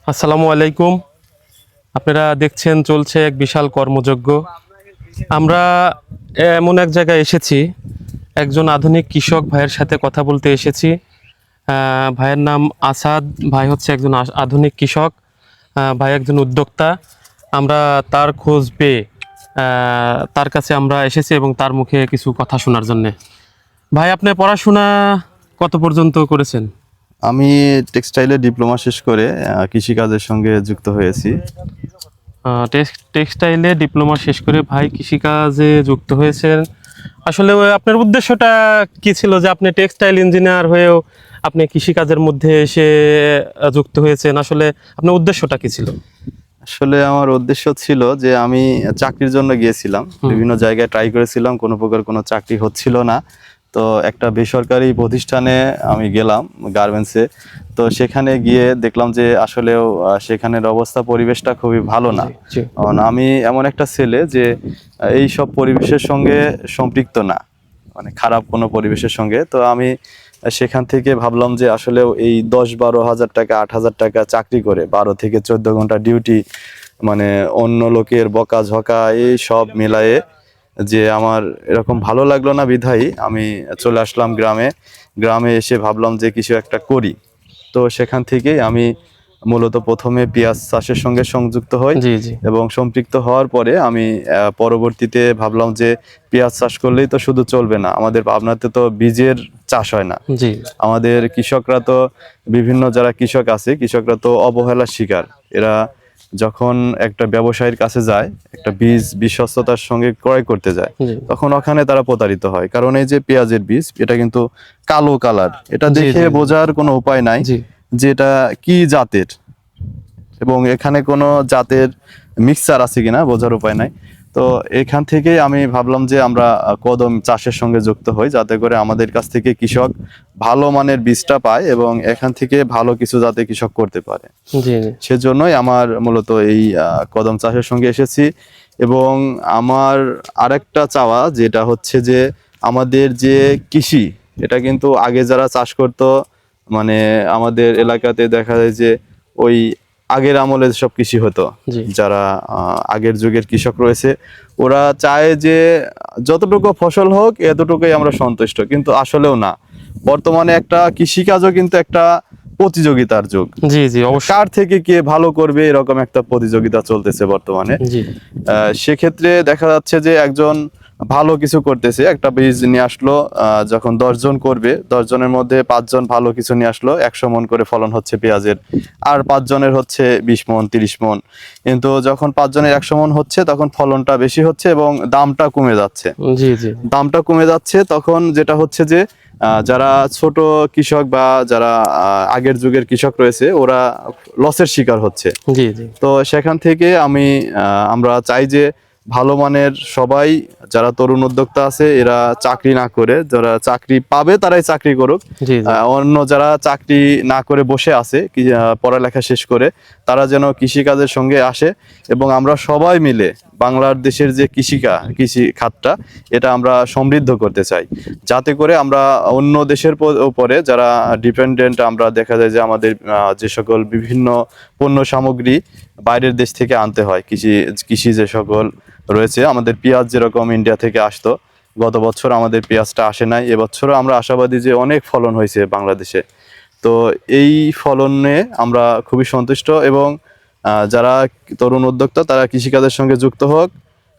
আসসালামু আলাইকুম। আপনারা দেখছেন চলছে এক বিশাল কর্মযজ্ঞ। আমরা এমন এক জায়গায় এসেছি, একজন আধুনিক কৃষক ভাইয়ের সাথে কথা বলতে এসেছি। ভাইয়ের নাম আসাদ। ভাই হচ্ছে একজন আধুনিক কৃষক। ভাই একজন উদ্যোক্তা। আমরা তার খোঁজ পেয়ে তার কাছে আমরা এসেছি এবং তার মুখে কিছু কথা শোনার জন্যে। ভাই, আপনি পড়াশোনা কত পর্যন্ত করেছেন? আমি টেক্সটাইলে ডিপ্লোমা শেষ করে কৃষিকাজের সঙ্গে যুক্ত হয়েছি। টেক্সটাইলে ডিপ্লোমা শেষ করে ভাই কৃষিকাজে যুক্ত হয়েছেন। আসলে আপনার উদ্দেশ্যটা কি ছিল যে আপনি টেক্সটাইল ইঞ্জিনিয়ার হয়েও আপনি কৃষিকাজের মধ্যে এসে যুক্ত হয়েছেন? আসলে আপনার উদ্দেশ্যটা কি ছিল? আসলে আমার উদ্দেশ্য ছিল যে আমি চাকরির জন্য গিয়েছিলাম, বিভিন্ন জায়গায় ট্রাই করেছিলাম, কোনো প্রকার কোনো চাকরি হচ্ছিল না। তো একটা বেসরকারি প্রতিষ্ঠানে আমি গেলাম, গার্মেন্টসে। তো সেখানে গিয়ে দেখলাম যে আসলেও সেখানের অবস্থা, পরিবেশটা খুবই ভালো না। জি। কারণ আমি এমন একটা ছেলে যে এই সব পরিবেশের সঙ্গে সম্পৃক্ত না, মানে খারাপ কোনো পরিবেশের সঙ্গে। তো আমি সেখান থেকে ভাবলাম যে আসলেও এই 10-12 হাজার টাকা, 8 হাজার টাকা চাকরি করে 12 থেকে 14 ঘন্টা ডিউটি, মানে অন্য লোকের বকাঝকা এই সব মিলায়ে যে আমার এরকম ভালো লাগলো না, বিধায়ী আমি চলে আসলাম গ্রামে। গ্রামে এসে ভাবলাম যে কিছু একটা করি। তো সেখান থেকেই আমি মূলত প্রথমে পেঁয়াজ চাষের সঙ্গে সংযুক্ত হই জি জি এবং সম্পৃক্ত হওয়ার পরে আমি পরবর্তীতে ভাবলাম যে পেঁয়াজ চাষ করলেই তো শুধু চলবে না, আমাদের পাবনাতে তো বীজের চাষ হয় না। জি আমাদের কৃষকরা তো, বিভিন্ন যারা কৃষক আছে, কৃষকরা তো অবহেলার শিকার। এরা যখন একটা ব্যবসায়ীর কাছে যায়, একটা বীজ বিশ্বস্ততার সঙ্গে ক্রয় করতে যায়, জি তখন ওখানে তারা প্রতারিত হয়। কারণ এই যে পেঁয়াজের বীজ, এটা কিন্তু কালো কালার, এটা জি দেখে জি বোঝার কোনো উপায় নাই জি যে এটা কি জাতের, এবং এখানে কোনো জাতের মিক্সচার আছে কিনা বোঝার উপায় নাই। তো এখান থেকেই আমি ভাবলাম যে আমরা কদম চাষের সঙ্গে যুক্ত হই, যাতে করে আমাদের কাছ থেকে কৃষক ভালো মানের বীজটা পায় এবং এখান থেকে ভালো কিছু যাতে কৃষক করতে পারে। জি জি সেজন্যই আমার মূলত এই কদম চাষের সঙ্গে এসেছি। এবং আমার আরেকটা চাওয়া যেটা হচ্ছে যে আমাদের যে কৃষি, এটা কিন্তু আগে যারা চাষ করতো, মানে আমাদের এলাকাতে দেখা যায় যে ওই আগের আমলে সব কৃষি হতো, জি যারা আগের যুগের কৃষক রয়েছে, ওরা চায় যে যতটুকু ফসল হোক এতটুকুই আমরা সন্তুষ্ট, কিন্তু আসলেও না। বর্তমানে একটা কৃষিকাজও কিন্তু একটা প্রতিযোগিতার যুগ। জি জি অবশ্যই। কার থেকে কে ভালো করবে এরকম একটা প্রতিযোগিতা চলতেছে বর্তমানে। জি সেক্ষেত্রে দেখা যাচ্ছে যে একজন ভালো কিছু করতেছে, একটা বীজ নিয়ে আসলো, যখন 10 জন করবে, 10 জনের মধ্যে 5 জন ভালো কিছু নিয়ে আসলো, 100 মন করে ফলন হচ্ছে পেঁয়াজের, আর 5 জনের হচ্ছে 20 মন 30 মন। কিন্তু যখন 5 জনের 100 মন হচ্ছে, তখন ফলনটা বেশি হচ্ছে এবং দামটা কমে যাচ্ছে। জি জি দামটা কমে যাচ্ছে, তখন যেটা হচ্ছে যে যারা ছোট কৃষক বা যারা আগের যুগের কৃষক রয়েছে, ওরা লসের শিকার হচ্ছে। জি জি তো সেখান থেকে আমরা চাই যে ভালো মানের সবাই, যারা তরুণ উদ্যোক্তা আছে, এরা চাকরি না করে, যারা চাকরি পাবে তারাই চাকরি করুক। জি জি অন্য যারা চাকরি না করে বসে আছে, পড়ালেখা শেষ করে, তারা যেন কৃষিকাজের সঙ্গে আসে এবং আমরা সবাই মিলে বাংলাদেশের যে কৃষি খাতটা, এটা আমরা সমৃদ্ধ করতে চাই, যাতে করে আমরা অন্য দেশের উপরে যারা ডিপেন্ডেন্ট, আমরা দেখা যায় যে আমাদের যে সকল বিভিন্ন পণ্য সামগ্রী বাইরের দেশ থেকে আনতে হয়, কৃষি যে সকল রয়েছে, আমাদের পেঁয়াজ যেরকম ইন্ডিয়া থেকে আসতো, গত বছর আমাদের পেঁয়াজটা আসে নাই, এবছরও আমরা আশাবাদী যে অনেক ফলন হয়েছে বাংলাদেশে। তো এই ফলনে আমরা খুবই সন্তুষ্ট এবং যারা তরুণ উদ্যোক্তা, তারা কৃষিকাজের সঙ্গে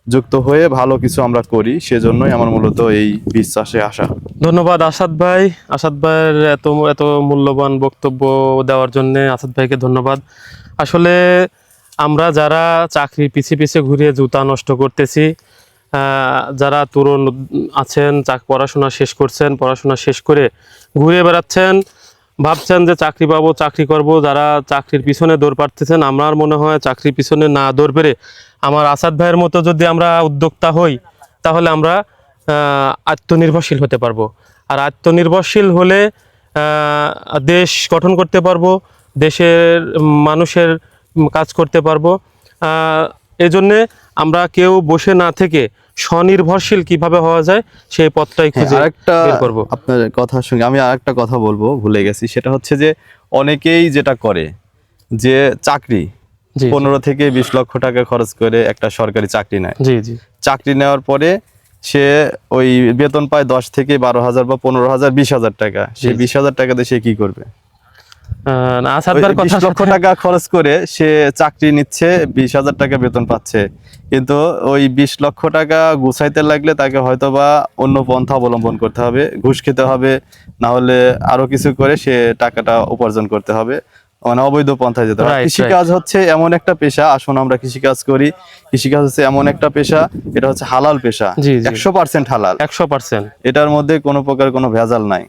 যুক্ত হয়ে ভালো কিছু আমরা করি, সেজন্যই আমার মূলত এই বীজ চাষে আসা। ধন্যবাদ আসাদ ভাই। আসাদ ভাইয়ের এত এত মূল্যবান বক্তব্য দেওয়ার জন্য আসাদ ভাইকে ধন্যবাদ। আসলে আমরা যারা চাকরি পিছে পিছে ঘুরে জুতা নষ্ট করতেছি, যারা তরুণ আছেন, পড়াশোনা শেষ করছেন, পড়াশোনা শেষ করে ঘুরে বেড়াচ্ছেন, ভাবছেন যে চাকরি পাবো, চাকরি করব, যারা চাকরির পিছনে দৌড় পাড়তেছেন, আমার মনে হয় চাকরির পিছনে না দৌড় পেরে আমার আসাদ ভাইয়ের মতো যদি আমরা উদ্যোক্তা হই, তাহলে আমরা আত্মনির্ভরশীল হতে পারবো। আর আত্মনির্ভরশীল হলে দেশ গঠন করতে পারবো, দেশের মানুষের কাজ করতে পারবো। এজন্যে আমরা কেউ বসে না থেকে স্বনির্ভরশীল কিভাবে হওয়া যায় সেই পথটাই হ্যাঁ, খুঁজে আরেকটা বের করব। আপনার কথার সঙ্গে আমি আরেকটা কথা বলবো, ভুলে গেছি। সেটা হচ্ছে যে অনেকেই যেটা করে যে চাকরি জি 15 থেকে 20 লক্ষ টাকা খরচ করে একটা সরকারি চাকরি নেয়, জি জি চাকরি নেওয়ার পরে সে ওই বেতন পায় 10 থেকে 12,000 বা 15,000 20,000 টাকা, সে 20,000 টাকা দিয়ে সে কি করবে? আসাদ ওই ভাইয়ের 20 কথা লক্ষ টাকা খরচ করে সে চাকরি নিচ্ছে, 20,000 টাকা বেতন পাচ্ছে, কিন্তু ওই 20 লক্ষ টাকা গুছাইতে লাগলে তাকে হয়তোবা অন্য পন্থা অবলম্বন করতে হবে, ঘুষ খেতে হবে, না হলে আরো কিছু করে সে টাকাটা উপার্জন করতে হবে, মানে অবৈধ পন্থায় যেতে হবে। Right, কৃষিকাজ হচ্ছে এমন একটা পেশা, আসুন আমরা কৃষিকাজ করি, কৃষিকাজ হচ্ছে এমন একটা পেশা, এটা হচ্ছে হালাল পেশা, জি, জি। 100% হালাল, 100%। এটার মধ্যে কোনো প্রকার কোনো ভেজাল নাই।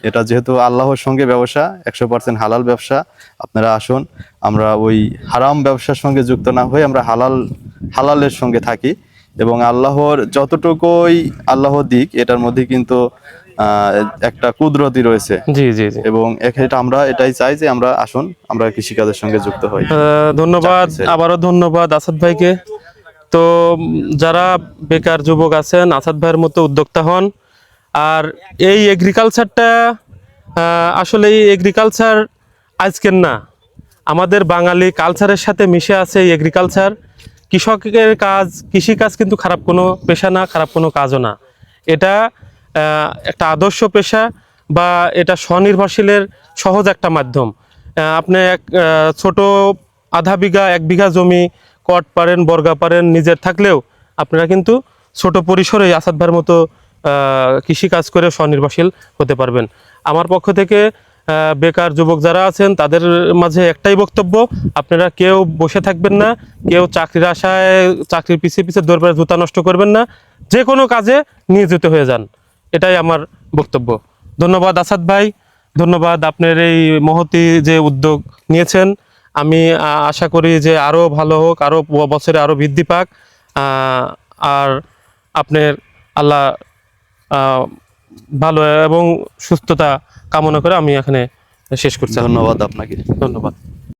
এটা যেহেতু আল্লাহর সঙ্গে ব্যবসা, 100% হালাল ব্যবসা, আপনারা আসুন আমরা ওই হারাম ব্যবসার সঙ্গে যুক্ত না হয়ে আমরা হালালের সঙ্গে থাকি, এবং আল্লাহর যতটুকুই আল্লাহ দিক এটার মধ্যে কিন্তু একটা কুদরতি রয়েছে, জি জি জি এবং এটা আমরা এটাই চাই যে আমরা আসুন আমরা কৃষিকাজের সঙ্গে যুক্ত হই। ধন্যবাদ, আবারও ধন্যবাদ আসাদ ভাইকে। তো যারা বেকার যুবক আছেন, আসাদ ভাইয়ের মতো উদ্যোক্তা হন। আর এই এগ্রিকালচারটা আসলে এই এগ্রিকালচার আজকের না, আমাদের বাঙালি কালচারের সাথে মিশে আছে এই এগ্রিকালচার। কৃষকের কাজ, কৃষিকাজ কিন্তু খারাপ কোনো পেশা না, খারাপ কোনো কাজও না। এটা একটা আদর্শ পেশা, বা এটা স্বনির্ভরশীলের সহজ একটা মাধ্যম। আপনি ছোট আধা বিঘা 1 বিঘা জমি কট পারেন, বর্গা পারেন নিজের থাকলেও আপনারা কিন্তু ছোট পরিসরে আসাদ ভাইয়ের মতো কৃষিকাজ করে স্বনির্ভরশীল হতে পারবেন। আমার পক্ষ থেকে বেকার যুবক যারা আছেন তাদের মাঝে একটাই বক্তব্য, আপনারা কেউ বসে থাকবেন না, কেউ চাকরির আশায় চাকরির পিছিয়ে পিছিয়ে দৌড়ে জুতা নষ্ট করবেন না, যে কোনো কাজে নিয়োজিত হয়ে যান, এটাই আমার বক্তব্য। ধন্যবাদ আসাদ ভাই, ধন্যবাদ আপনার এই মহতি যে উদ্যোগ নিয়েছেন। আমি আশা করি যে আরও ভালো হোক, আরও বছরে আরও বৃদ্ধি পাক। আর আপনার আল্লাহ ভালো এবং সুস্থতা কামনা করে আমি এখানে শেষ করছি। ধন্যবাদ আপনাকে। ধন্যবাদ।